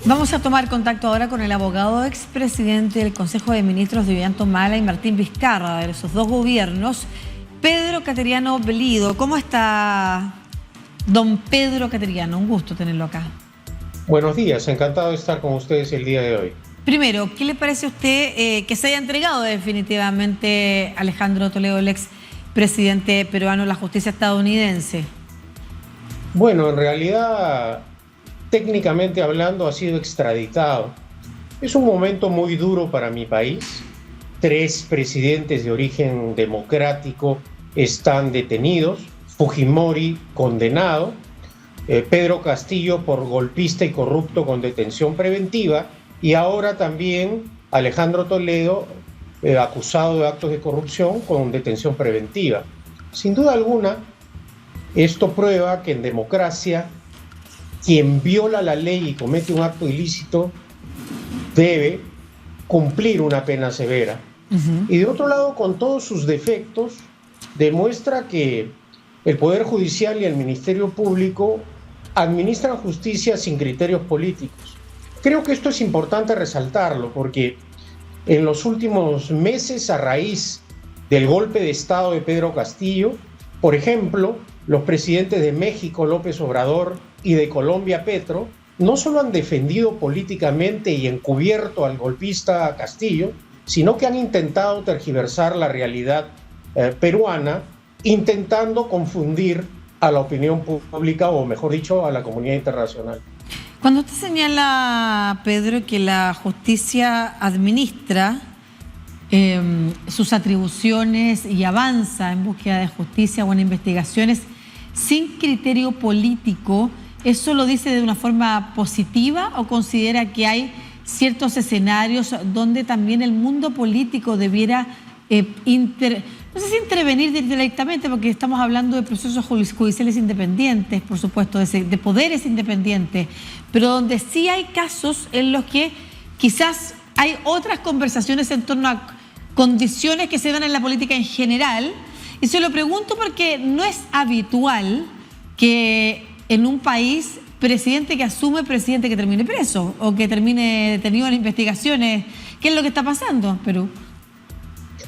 Vamos a tomar contacto ahora con el abogado expresidente del Consejo de Ministros de Ollanta Humala y Martín Vizcarra, de esos dos gobiernos, Pedro Cateriano Bellido. ¿Cómo está, don Pedro Cateriano? Un gusto tenerlo acá. Buenos días, encantado de estar con ustedes el día de hoy. Primero, ¿qué le parece a usted que se haya entregado definitivamente Alejandro Toledo, el expresidente peruano, a la justicia estadounidense? Bueno, en realidad, técnicamente hablando, ha sido extraditado. Es un momento muy duro para mi país. 3 presidentes de origen democrático están detenidos. Fujimori condenado. Pedro Castillo por golpista y corrupto con detención preventiva. Y ahora también Alejandro Toledo, acusado de actos de corrupción con detención preventiva. Sin duda alguna, esto prueba que en democracia quien viola la ley y comete un acto ilícito debe cumplir una pena severa. Y de otro lado, con todos sus defectos, demuestra que el Poder Judicial y el Ministerio Público administran justicia sin criterios políticos. Creo que esto es importante resaltarlo porque en los últimos meses, a raíz del golpe de Estado de Pedro Castillo, por ejemplo, los presidentes de México, López Obrador, y de Colombia, Petro, no solo han defendido políticamente y encubierto al golpista Castillo, sino que han intentado tergiversar la realidad peruana, intentando confundir a la opinión pública, o mejor dicho, a la comunidad internacional. Cuando usted señala, Pedro, que la justicia administra sus atribuciones y avanza en búsqueda de justicia o en investigaciones sin criterio político, ¿eso lo dice de una forma positiva o considera que hay ciertos escenarios donde también el mundo político debiera no sé si intervenir directamente, porque estamos hablando de procesos judiciales independientes, por supuesto, de poderes independientes, pero donde sí hay casos en los que quizás hay otras conversaciones en torno a condiciones que se dan en la política en general? Y se lo pregunto porque no es habitual que en un país presidente que asume, presidente que termine preso o que termine detenido en investigaciones. ¿Qué es lo que está pasando en Perú?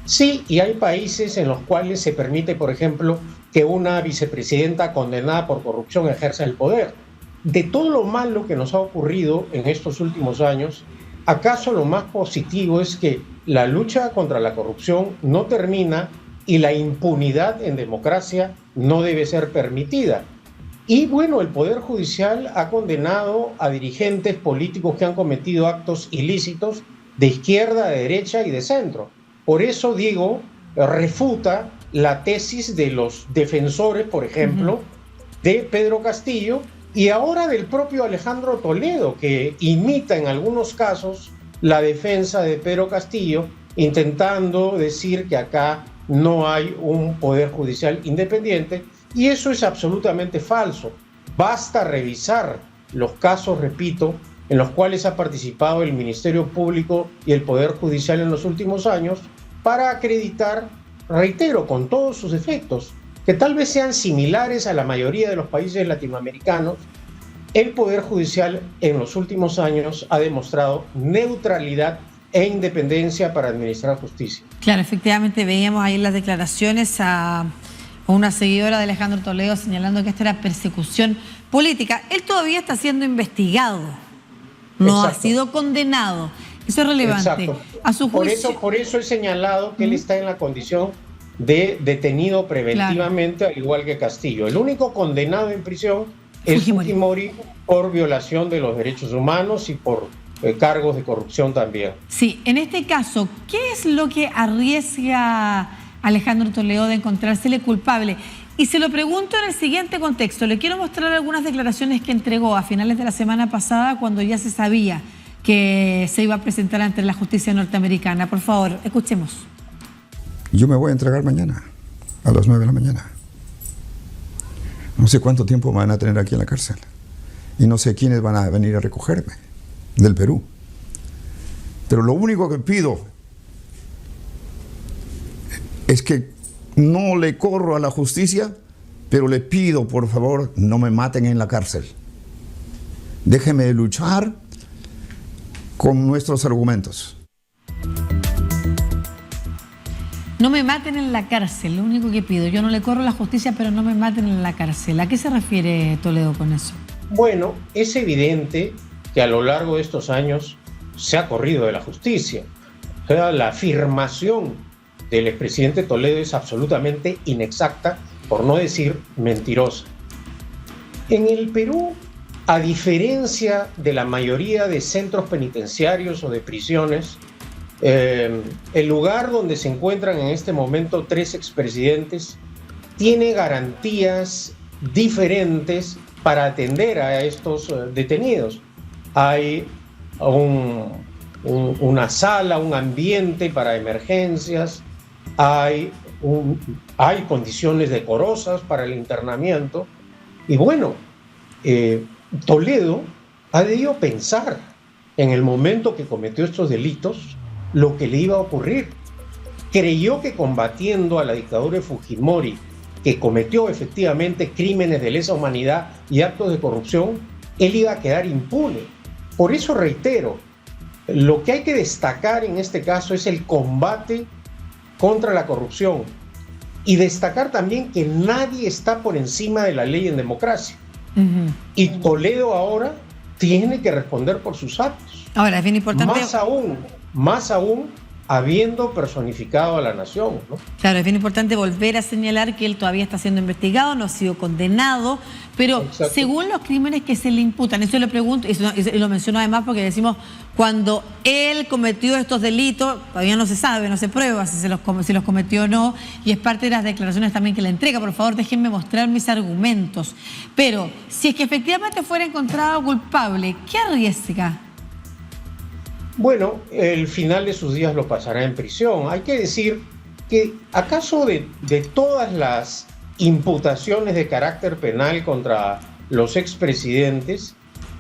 Sí, y hay países en los cuales se permite, por ejemplo, que una vicepresidenta condenada por corrupción ejerza el poder. De todo lo malo que nos ha ocurrido en estos últimos años, ¿acaso lo más positivo es que la lucha contra la corrupción no termina y la impunidad en democracia no debe ser permitida? Y bueno, el Poder Judicial ha condenado a dirigentes políticos que han cometido actos ilícitos de izquierda, de derecha y de centro. Por eso, digo, refuta la tesis de los defensores, por ejemplo, de Pedro Castillo y ahora del propio Alejandro Toledo, que imita en algunos casos la defensa de Pedro Castillo, intentando decir que acá no hay un Poder Judicial independiente, y eso es absolutamente falso. Basta revisar los casos, repito, en los cuales ha participado el Ministerio Público y el Poder Judicial en los últimos años para acreditar, reitero, con todos sus efectos, que tal vez sean similares a la mayoría de los países latinoamericanos. El Poder Judicial en los últimos años ha demostrado neutralidad e independencia para administrar justicia. Claro, efectivamente veíamos ahí las declaraciones a una seguidora de Alejandro Toledo señalando que esto era persecución política. Él todavía está siendo investigado, no ha sido condenado. Eso es relevante. Exacto. A su juicio... Por eso he señalado que él está en la condición de detenido preventivamente, al igual que Castillo. El único condenado en prisión es Fujimori por violación de los derechos humanos y por cargos de corrupción también. Sí, en este caso, ¿qué es lo que arriesga Alejandro Toledo de encontrársele culpable? Y se lo pregunto en el siguiente contexto. Le quiero mostrar algunas declaraciones que entregó a finales de la semana pasada, cuando ya se sabía que se iba a presentar ante la justicia norteamericana. Por favor, escuchemos. Yo me voy a entregar mañana, a las 9 de la mañana. No sé cuánto tiempo me van a tener aquí en la cárcel. Y no sé quiénes van a venir a recogerme del Perú. Pero lo único que pido es que no le corro a la justicia, pero le pido, por favor, no me maten en la cárcel. Déjenme luchar con nuestros argumentos. No me maten en la cárcel, lo único que pido. Yo no le corro la justicia, pero no me maten en la cárcel. ¿A qué se refiere Toledo con eso? Bueno, es evidente que a lo largo de estos años se ha corrido de la justicia. O sea, la afirmación del expresidente Toledo es absolutamente inexacta, por no decir mentirosa. En el Perú, a diferencia de la mayoría de centros penitenciarios o de prisiones, el lugar donde se encuentran en este momento 3 expresidentes tiene garantías diferentes para atender a estos detenidos. Hay una sala, un ambiente para emergencias, hay condiciones decorosas para el internamiento. Y bueno, Toledo ha debido pensar en el momento que cometió estos delitos lo que le iba a ocurrir. Creyó que combatiendo a la dictadura de Fujimori, que cometió efectivamente crímenes de lesa humanidad y actos de corrupción, él iba a quedar impune. Por eso reitero, lo que hay que destacar en este caso es el combate contra la corrupción y destacar también que nadie está por encima de la ley en democracia. Y Toledo ahora tiene que responder por sus actos. Ahora, es bien importante. Más aún habiendo personificado a la nación, ¿no? Claro, es bien importante volver a señalar que él todavía está siendo investigado, no ha sido condenado, pero exacto, según los crímenes que se le imputan, eso le pregunto, y lo menciono además porque decimos, cuando él cometió estos delitos, todavía no se sabe, no se prueba si los cometió o no, y es parte de las declaraciones también que le entrega. Por favor, déjenme mostrar mis argumentos. Pero si es que efectivamente fuera encontrado culpable, ¿qué arriesga? Bueno, el final de sus días lo pasará en prisión. Hay que decir que acaso de todas las imputaciones de carácter penal contra los expresidentes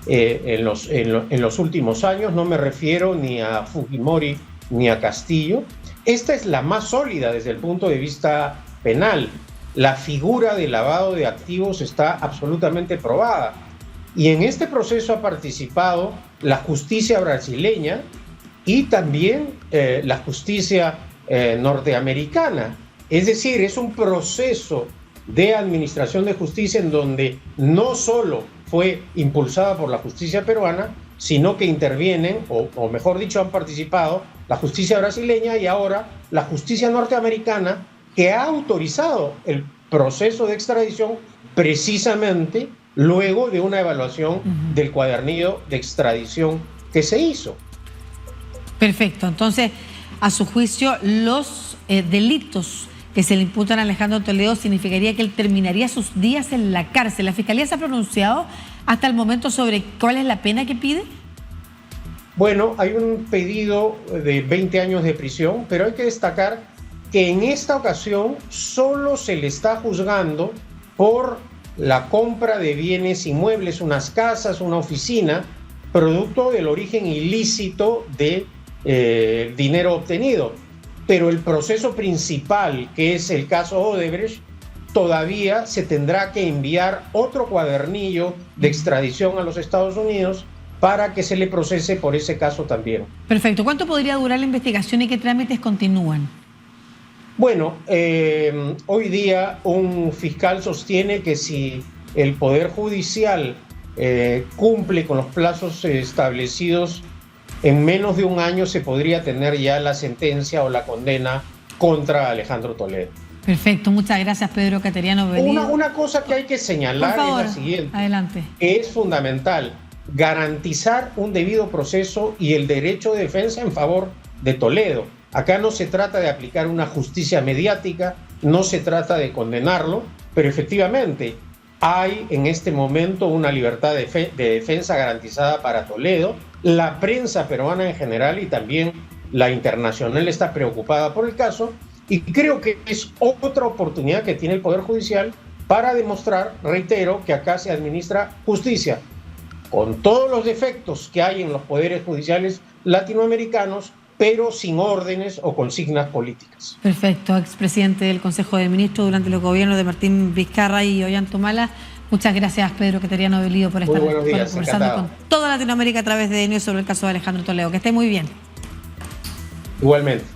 en los últimos años, no me refiero ni a Fujimori ni a Castillo, esta es la más sólida desde el punto de vista penal. La figura de lavado de activos está absolutamente probada. Y en este proceso ha participado la justicia brasileña y también la justicia norteamericana. Es decir, es un proceso de administración de justicia en donde no solo fue impulsada por la justicia peruana, sino que intervienen, o mejor dicho, han participado la justicia brasileña y ahora la justicia norteamericana, que ha autorizado el proceso de extradición precisamente luego de una evaluación del cuadernillo de extradición que se hizo. Perfecto. Entonces, a su juicio, los delitos que se le imputan a Alejandro Toledo significaría que él terminaría sus días en la cárcel. ¿La Fiscalía se ha pronunciado hasta el momento sobre cuál es la pena que pide? Bueno, hay un pedido de 20 años de prisión, pero hay que destacar que en esta ocasión solo se le está juzgando por la compra de bienes inmuebles, unas casas, una oficina, producto del origen ilícito de dinero obtenido. Pero el proceso principal, que es el caso Odebrecht, todavía se tendrá que enviar otro cuadernillo de extradición a los Estados Unidos para que se le procese por ese caso también. Perfecto. ¿Cuánto podría durar la investigación y qué trámites continúan? Bueno, hoy día un fiscal sostiene que si el Poder Judicial cumple con los plazos establecidos, en menos de un año se podría tener ya la sentencia o la condena contra Alejandro Toledo. Perfecto, muchas gracias Pedro Cateriano Bellido. Una cosa que hay que señalar es la siguiente, adelante. Que es fundamental, garantizar un debido proceso y el derecho de defensa en favor de Toledo. Acá no se trata de aplicar una justicia mediática, no se trata de condenarlo, pero efectivamente hay en este momento una libertad de defensa garantizada para Toledo. La prensa peruana en general y también la internacional está preocupada por el caso y creo que es otra oportunidad que tiene el Poder Judicial para demostrar, reitero, que acá se administra justicia con todos los defectos que hay en los poderes judiciales latinoamericanos, pero sin órdenes o consignas políticas. Perfecto, expresidente del Consejo de Ministros durante los gobiernos de Martín Vizcarra y Ollanta Humala. Muchas gracias, Pedro Queteriano Bellido, por estar conversando encantado. con toda Latinoamérica a través de DNU sobre el caso de Alejandro Toledo. Que esté muy bien. Igualmente.